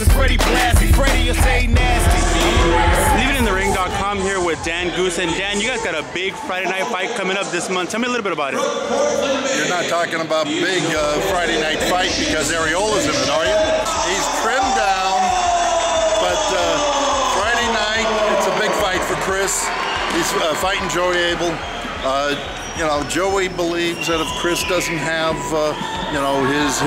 is Freddie Blassie. Freddie, you'll say nasty. LeavingInTheRing.com here with Dan Goossen. Dan, you guys got a big Friday night fight coming up this month. Tell me a little bit about it. You're not talking about big Friday night fight because Arreola's in it, are you? He's trimmed down, but Friday night, it's a big fight for Chris. He's fighting Joey Abell. You know, Joey believes that if Chris doesn't have, you know, his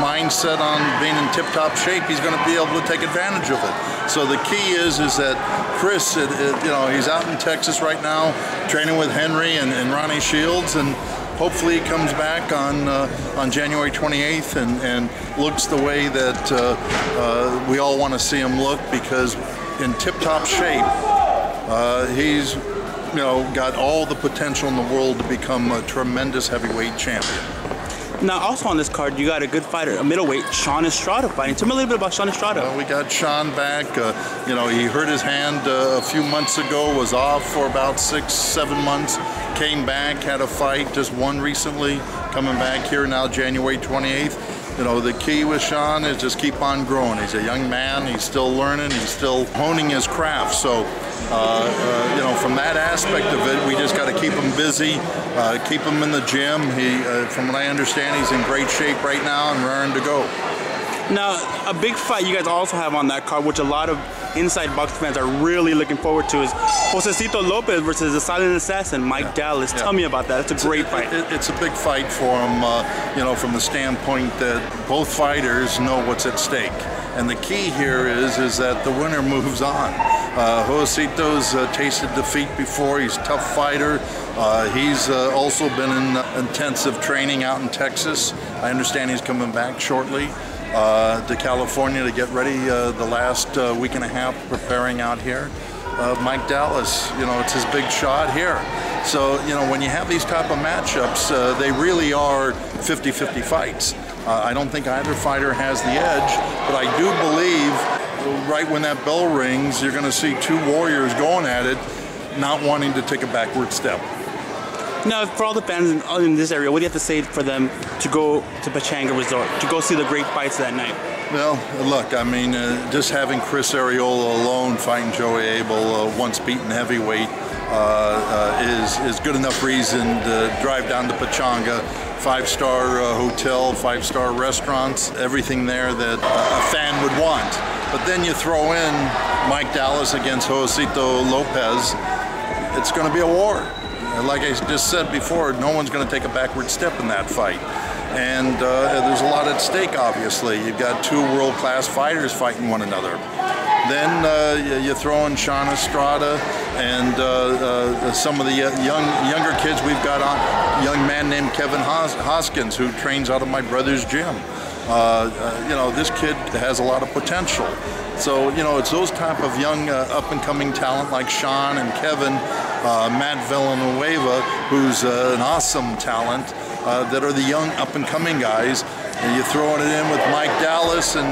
mindset on being in tip-top shape, he's going to be able to take advantage of it. So the key is that Chris, you know, he's out in Texas right now, training with Henry and Ronnie Shields, and hopefully he comes back on January 28th and looks the way that we all want to see him look, because in tip-top shape, he's, you know, got all the potential in the world to become a tremendous heavyweight champion. Now, also on this card, you got a good fighter, a middleweight, Sean Estrada fighting. Tell me a little bit about Sean Estrada. Well, we got Sean back. You know, he hurt his hand a few months ago, was off for about 6-7 months, came back, had a fight, just won recently, coming back here now January 28th. You know, the key with Sean is just keep on growing. He's a young man, he's still learning, he's still honing his craft. So, you know, from that aspect of it, we just got to keep him busy, keep him in the gym. From what I understand, he's in great shape right now and raring to go. Now, a big fight you guys also have on that card, which a lot of inside boxing fans are really looking forward to, is Josecito Lopez versus the Silent Assassin, Mike Dallas. Tell me about that. It's a great fight. It's a big fight for him, you know, from the standpoint that both fighters know what's at stake. And the key here is that the winner moves on. Josecito's tasted defeat before. He's a tough fighter. He's also been in intensive training out in Texas. I understand he's coming back shortly to California to get ready the last week and a half preparing out here. Mike Dallas, you know, it's his big shot here. So, you know, when you have these type of matchups, they really are 50-50 fights. I don't think either fighter has the edge, but I do believe right when that bell rings, you're going to see two warriors going at it, not wanting to take a backward step. Now, for all the fans in this area, what do you have to say for them to go to Pechanga Resort, to go see the great fights that night? Well, look, I mean, just having Chris Arreola alone fighting Joey Abell, once beaten heavyweight, is good enough reason to drive down to Pechanga. 5-star hotel, 5-star restaurants, everything there that a fan would want. But then you throw in Mike Dallas against Josecito Lopez, it's going to be a war. Like I just said before, no one's going to take a backward step in that fight. And there's a lot at stake, obviously. You've got two world-class fighters fighting one another. Then you throw in Sean Estrada and some of the younger kids we've got on. A young man named Kevin Hoskins, who trains out of my brother's gym. You know, this kid has a lot of potential. So, you know, it's those type of young up-and-coming talent like Sean and Kevin, Matt Villanueva, who's an awesome talent, that are the young up-and-coming guys. And you're throwing it in with Mike Dallas and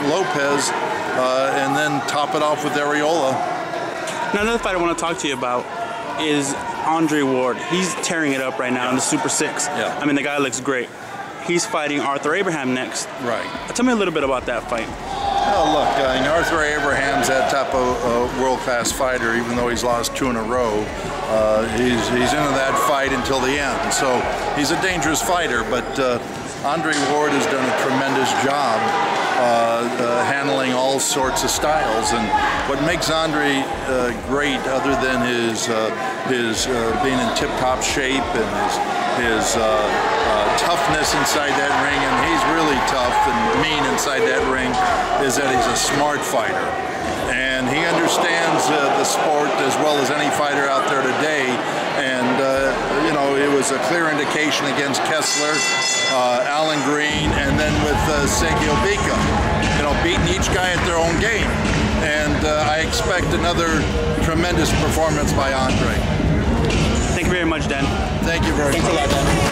Lopez, and then top it off with Arreola. Now, another fight I want to talk to you about is Andre Ward. He's tearing it up right now in the Super 6. Yeah. I mean, the guy looks great. He's fighting Arthur Abraham next. Right. Tell me a little bit about that fight. Well, look, Arthur Abraham's that type of world-class fighter, even though he's lost 2 in a row. He's into that fight until the end. So he's a dangerous fighter, but Andre Ward has done a tremendous job handling all sorts of styles. And what makes Andre great, other than his being in tip-top shape and his toughness inside that ring, and he's really tough and mean inside that ring, is that he's a smart fighter. And he understands the sport as well as any fighter out there today. And, you know, it was a clear indication against Kessler, Alan Green, and then with Sergio Pica. You know, beating each guy at their own game. And I expect another tremendous performance by Andre. Thank you very much, Dan. Thank you very much. Thanks a lot, Dan.